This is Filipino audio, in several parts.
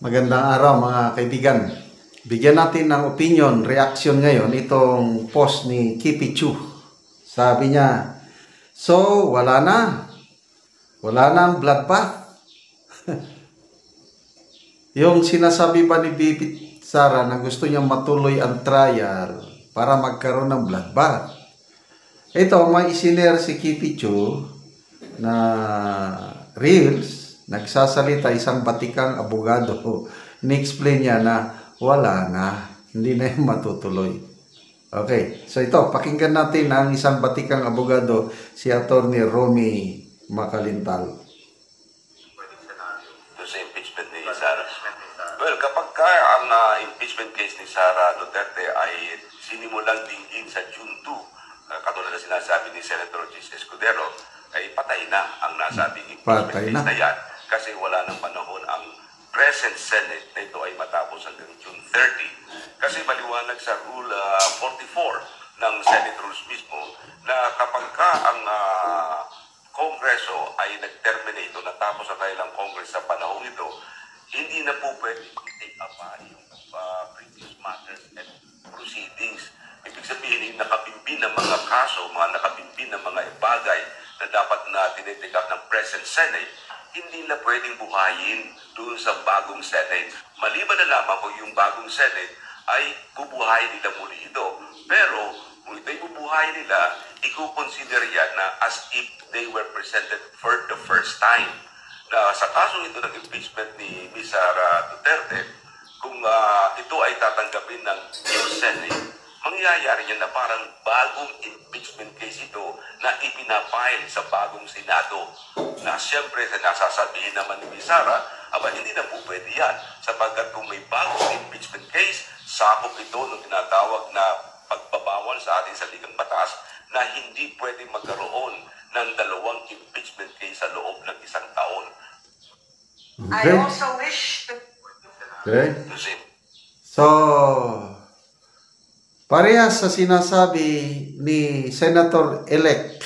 Magandang araw mga kaibigan. Bigyan natin ng opinion, reaction ngayon itong post ni Kipi Chu. Sabi niya, so wala na. Wala na ang bloodbath. Yung sinasabi ba ni Bibi Sara na gusto niya matuloy ang trial para magkaroon ng bloodbath. Ito, may isinare si Kipi Chu na reels. Nagsasalita isang batikang abogado. Ni-explain niya na wala na. Hindi na yung matutuloy. Okay. So ito, pakinggan natin ang isang batikang abogado, si Attorney Romy Macalintal. Ito sa impeachment ni Sara. Well, kapag ang impeachment case ni Sara Duterte ay sinimulang dinggin sa June 2, katulad na sinasabi ni Senator Chis Escudero, ay patay na ang nasabing impeachment case na yan. Kasi wala nang panahon ang present Senate na ito ay matapos hanggang June 30. Kasi maliwanag sa Rule 44 ng Senate Rules mismo na kapag ang Kongreso ay nag-terminate o natapos ang kailang Congress sa panahon ito, hindi na po pwede take up yung previous matters and proceedings. Ibig sabihin, nakabimbin ng mga kaso, nakabimbin ng mga bagay na dapat na tinitake up ng present Senate, hindi na pwedeng buhayin doon sa bagong Senate. Maliban na lamang kung yung bagong Senate ay bubuhayin nila muli ito. Pero kung ito'y bubuhayin nila, i-consider yan na as if they were presented for the first time. Na sa kasong ito ng impeachment ni Ms. Sara Duterte, kung ito ay tatanggapin ng new Senate, mangyayari niya na parang bagong impeachment case ito na ipinapile sa bagong Senado. Na siyempre, nasasabihin naman ni Ms. Sara, hindi na po pwede yan. Sapagkat kung may bagong impeachment case, sakop ito ng tinatawag na pagbabawal sa ating saligang batas na hindi pwede magkaroon ng dalawang impeachment case sa loob ng isang taon. Okay. I also wish to... Okay. So, parehas sa sinasabi ni Senator-elect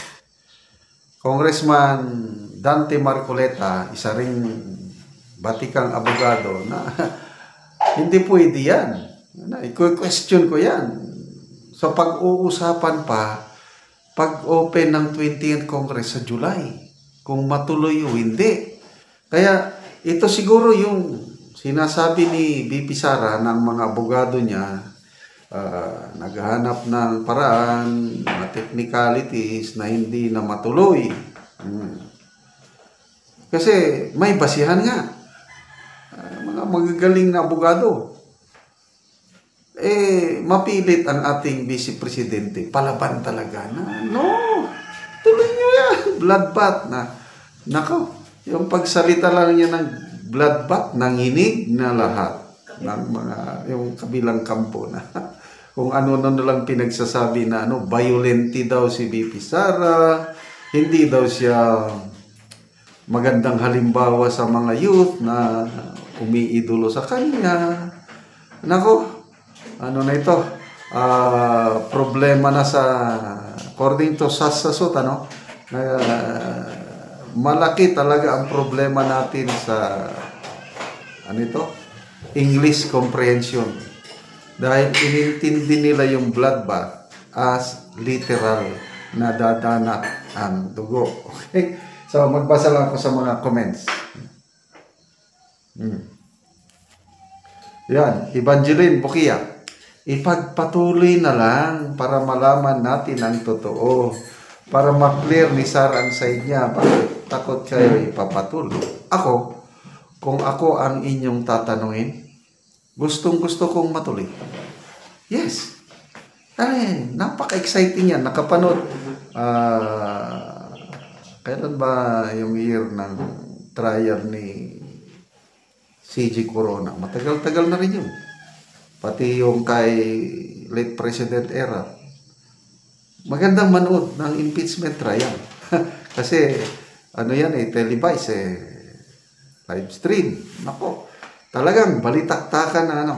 Congressman Dante Marcoleta, isa ring batikang abogado, na hindi pwede yan. I-question ko yan. So pag-uusapan pa, pag-open ng 20th Congress sa July, kung matuloy o hindi. Kaya ito siguro yung sinasabi ni BP Sara ng mga abogado niya, naghahanap ng paraan, mga technicalities na hindi na matuloy. Kasi may basihan nga. Mga magagaling na abogado. Mapilit ang ating Vice Presidente. Palaban talaga na, no, tuloy nyo yan. Bloodbath na. Nako, yung pagsalita lang niya ng bloodbath, nanginig na lahat ng mga, yung kabilang kampo na kung ano na lang pinagsasabi na violenti daw si BP Sara, hindi daw siya magandang halimbawa sa mga youth na umiidolo sa kanya. Nako, ano na ito? Problema na sa, according to Sassasot, malaki talaga ang problema natin sa, English comprehension. Dahil inintindi nila yung bloodbath as literal na dadana ang dugo. Okay? So, magbasa lang ako sa mga comments. Yan, Evangeline Bukia. Ipagpatuloy na lang para malaman natin ang totoo. Para ma-clear ni Sara ang side niya. Bakit takot kayo ipapatuloy? Kung ako ang inyong tatanungin, gustong-gusto kong matuloy. Yes. Napaka-exciting yan. Nakapanood. Kailan ba yung year ng trial ni CG Corona? Matagal-tagal na rin yun. Pati yung kay late President Era. Magandang manood ng impeachment trial. Kasi, televised, live stream. Nako, talagang balitaktakan na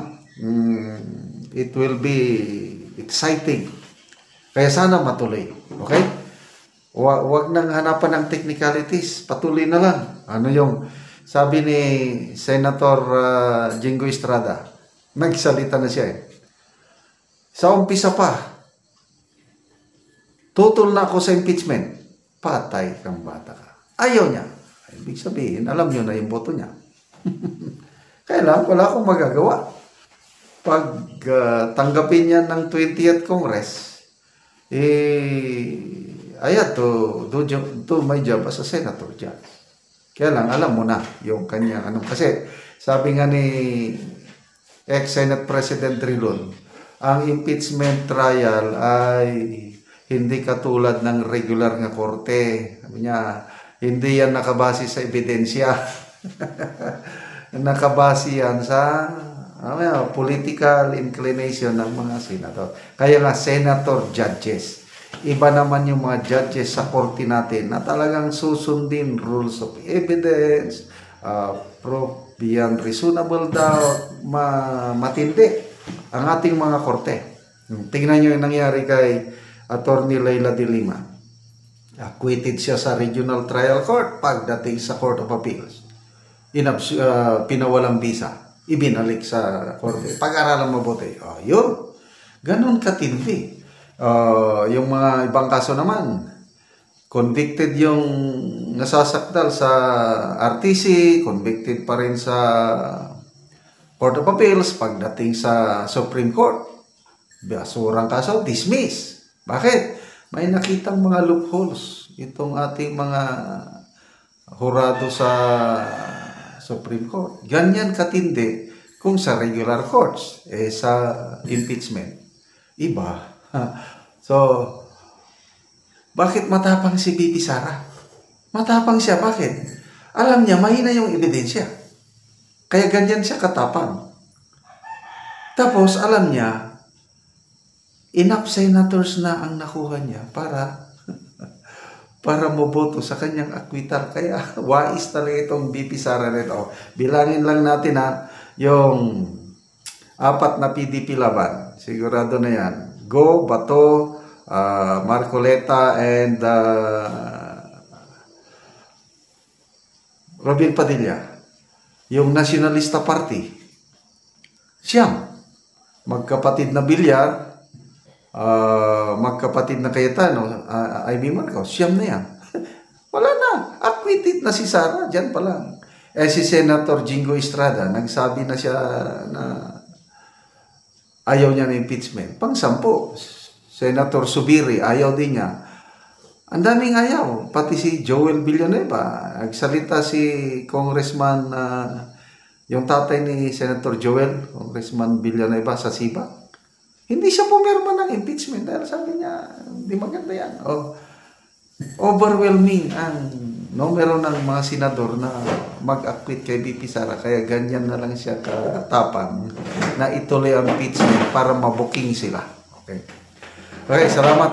it will be exciting. Kaya sana matuloy. Okay? Huwag nang hanapan ng technicalities. Patuloy na lang. sabi ni Senator Jingo Estrada, nagsalita na siya eh. Sa umpisa pa, tutol na ako sa impeachment. Patay kang bata ka. Ayaw niya. Ibig sabihin, alam niyo na yung boto niya. Kaya lang, wala akong magagawa. Pag tanggapin niya ng 20th Congress, I had to do my job as a senator dyan. Kaya lang, alam mo na yung kanyang ano. Kasi, sabi nga ni ex-Senate President Rilon, ang impeachment trial ay hindi katulad ng regular nga korte. Sabi niya, hindi yan nakabase sa ebidensya. Nakabase yan sa political inclination ng mga senator. Kaya nga, senator judges. Iba naman yung mga judges sa korte natin na talagang susundin rules of evidence, proof beyond reasonable doubt, matindi ang ating mga korte. Tingnan nyo yung nangyari kay Attorney Leila de Lima. Acquitted siya sa Regional Trial Court pagdating sa Court of Appeals. Pinawalang visa. Ibinalik sa korte. Pag-aralan mabuti. Yun. Ganon katindi. Yung mga ibang kaso naman, convicted yung nasasakdal sa RTC, convicted pa rin sa Court of Appeals, pagdating sa Supreme Court, basurang kaso, dismiss. Bakit? May nakitang mga loopholes itong ating mga hurado sa Supreme Court. Ganyan katindi kung sa regular courts, sa impeachment. Iba. So, bakit matapang si BP Sara? Matapang siya, bakit? Alam niya, mahina yung ebidensya. Kaya ganyan siya katapang. Tapos, alam niya, enough senators na ang nakuha niya para maboto sa kanyang acquittal. Kaya, wais talaga itong BP Sara nito. Bilangin lang natin yung 4 na PDP laban. Sigurado na yan. Go, Bato, Marcoleta, and Robin Padilla. Yung Nacionalista Party. Siyam. Magkapatid na Bilyar, magkapatid na Cayetano, Ivy Marcos. Siyam na yan. Wala na. Acquitted na si Sara. Diyan pa lang. Si Senator Jingo Estrada, nagsabi na siya na ayaw niya ng impeachment. Pang-10. Senator Subiri, ayaw din niya. Ang daming ayaw. Pati si Joel Villanueva. Nagsalita si Congressman, yung tatay ni Senator Joel, Congressman Villanueva sa Siba. Hindi siya pumirma ng impeachment dahil sabi niya, hindi maganda yan. Overwhelming ang numero ng mga senador na mag-acquit kay BP Sara. Kaya ganyan na lang siya katapang na ituloy ang impeachment para mabuking sila. Okay, salamat.